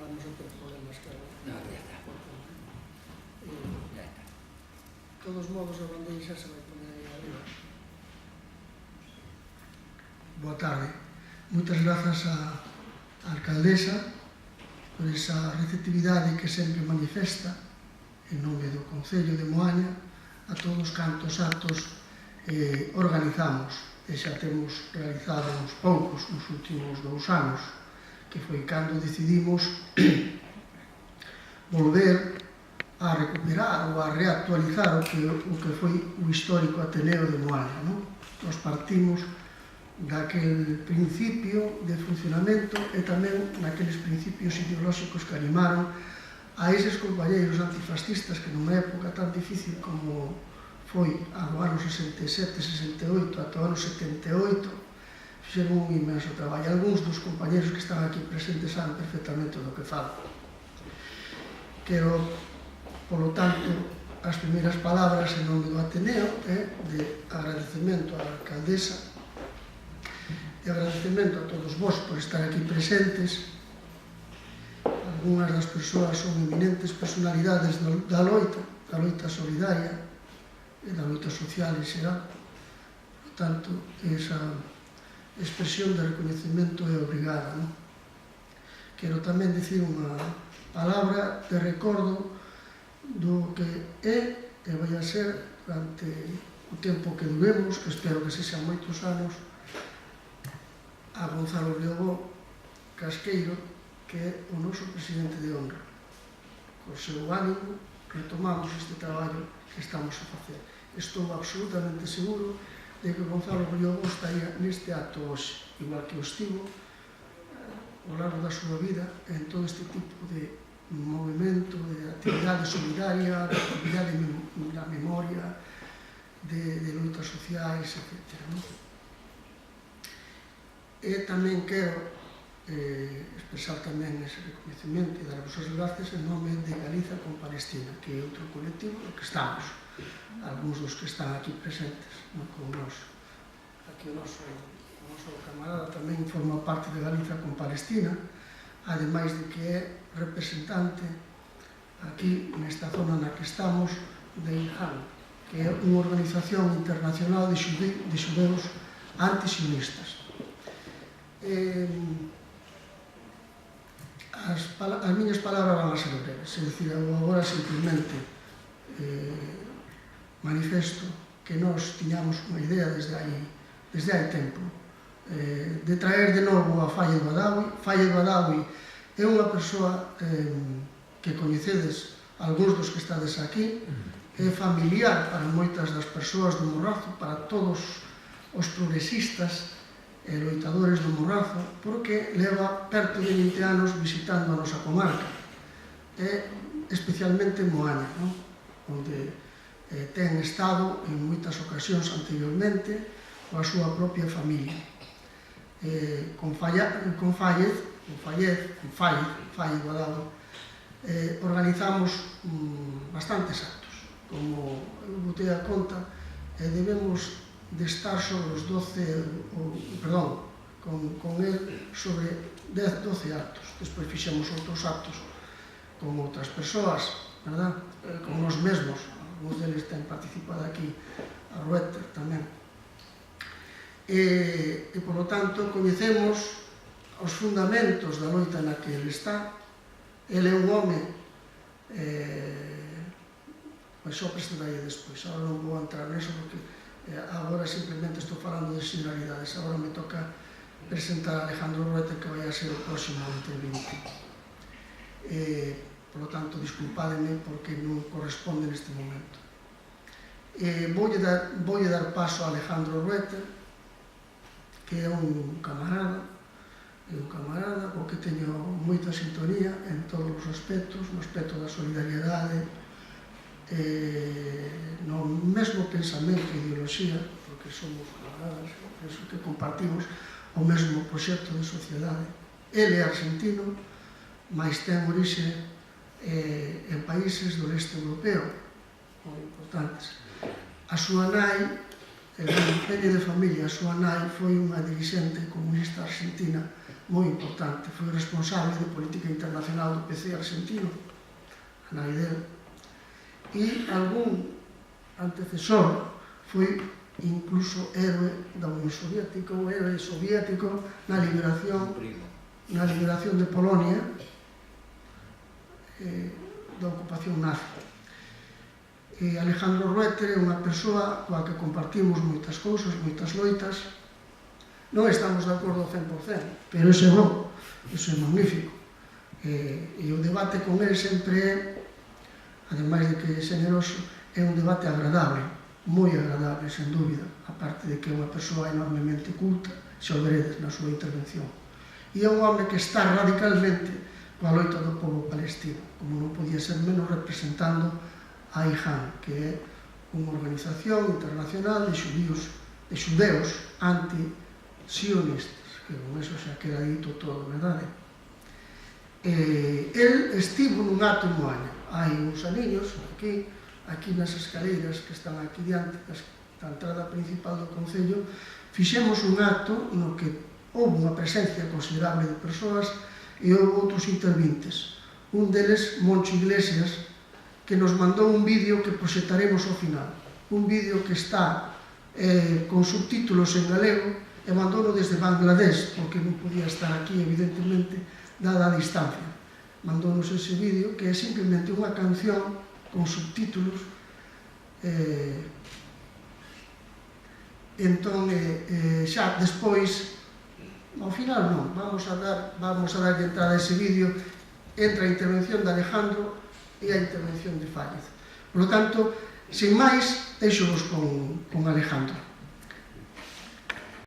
vamos a ter problemas que No, ya está. Ya está. De todos modos, a bandeira xa se vai poner aí arriba. Boa tarde. Moitas grazas á alcaldesa por esa receptividade que sempre manifesta en nome do Concello de Moaña a todos cantos actos organizamos e xa temos realizado uns poucos nos últimos 2 anos, que foi cando decidimos volver a recuperar ou a reactualizar o que foi o histórico Ateneo de Moaña. Nos partimos daquel principio de funcionamento e tamén naqueles principios ideolóxicos que animaron a eses compañeiros antifascistas que nunha época tan difícil como foi a do ano 67-68 ata o ano 78 fixeron un inmenso traballo. Algúns dos compañeiros que están aquí presentes saben perfectamente do que falo. Quero, polo tanto, as primeiras palabras en nome do Ateneo de agradecemento á alcaldesa e agradecemento a todos vos por estar aquí presentes. Algúnas das persoas son eminentes personalidades da loita solidaria e da loita social en xeral. Por tanto, esa expresión de reconhecemento é obrigada. Quero tamén dicir unha palabra de recordo do que é e vai a ser durante o tempo que duremos, que espero que sexan moitos anos, a Gonzalo Leobó Casqueiro, que é o noso presidente de honra. Co seu ánimo retomamos este traballo que estamos a facer. Estou absolutamente seguro de que Gonzalo Leobó estaría neste acto hoxe, igual que o estivo ao largo da súa vida en todo este tipo de movimento, de actividade solidaria, de actividade da memoria, de loitas sociais, etc. E tamén quero expresar tamén ese reconhecimento e dar vos as gracias en nome de Galiza con Palestina, que é outro colectivo no que estamos, algúns dos que están aquí presentes con nós. Aquí o noso camarada tamén forma parte de Galiza con Palestina, ademais de que é representante aquí nesta zona na que estamos de IJAN, que é unha organización internacional de xudeus antisionistas. As miñas palabras van a ser breves, é dicir, agora simplemente manifesto que nós tiñamos unha idea desde hai tempo de traer de novo a Faye Badawi. Faye Badawi é unha persoa que coñecedes algúns dos que estades aquí, é familiar para moitas das persoas do Morrazo, para todos os progresistas e loitadores do Morrazo, porque leva perto de 20 anos visitando a nosa comarca, e especialmente en Moaña, onde ten estado en moitas ocasións anteriormente coa súa propia familia. Con Faye Badawi organizamos bastantes actos. Como eu botei a conta, debemos de estar sobre os 12, con el sobre 10-12 actos. Despois fixemos outros actos con outras persoas, verdad? Con nós mesmos, algúns deles ten participado aquí, a Rueter tamén. E, polo tanto, coñecemos os fundamentos da loita na que ele está. Ele é un home, pois só presentarei despois, agora non vou entrar neso porque agora simplemente estou falando de generalidades. Agora me toca presentar a Alejandro Rueter, que vai a ser o próximo intervinte. Por lo tanto, disculpademe porque non corresponde neste momento. Voulle dar paso a Alejandro Rueter, que é un camarada co que teño moita sintonía en todos os aspectos, no aspecto da solidariedade, no mesmo pensamento e ideoloxía, porque somos camaradas, penso que compartimos o mesmo proxecto de sociedade. Ele é argentino, mas ten orixe en países do leste europeo, moi importantes. A súa nai, el veño de familia, a súa nai foi unha dirixente comunista argentina moi importante. Foi responsable de política internacional do PC argentino, a nai del. E algún antecesor foi incluso héroe da Unión Soviética ou héroe soviético na liberación de Polonia da ocupación nazi. Alejandro Rueter é unha persoa coa que compartimos moitas cousas, moitas loitas. Non estamos de acordo ao 100%, pero ese é bo, iso é magnífico. E o debate con ele sempre é, ademais de que é generoso, é un debate agradable, moi agradable, sen dúbida, aparte de que é unha persoa enormemente culta, xa o veredes na súa intervención. E é un home que está radicalmente coa loita do povo palestino, como non podía ser menos representando a IJAN, que é unha organización internacional de xudeus anti-sionistas, que con eso xa queda dito todo, verdade? El estivo nun acto en Moaña, hai uns aniños, aquí nas escaleiras que están aquí diante da entrada principal do Concello, fixemos un acto no que houve unha presencia considerable de persoas e houve outros intervintes. Un deles, Moncho Iglesias, que nos mandou un vídeo que proxectaremos ao final. Un vídeo que está con subtítulos en galego e mandouno desde Bangladesh, porque non podía estar aquí, evidentemente, dada a distancia. Mandounos ese vídeo, que é simplemente unha canción con subtítulos. Entón, xa despois, ao final non, vamos a dar entrada a ese vídeo, entra a intervención de Alejandro e a intervención de Fállez. Por lo tanto, sin máis, deixo-vos con Alejandro.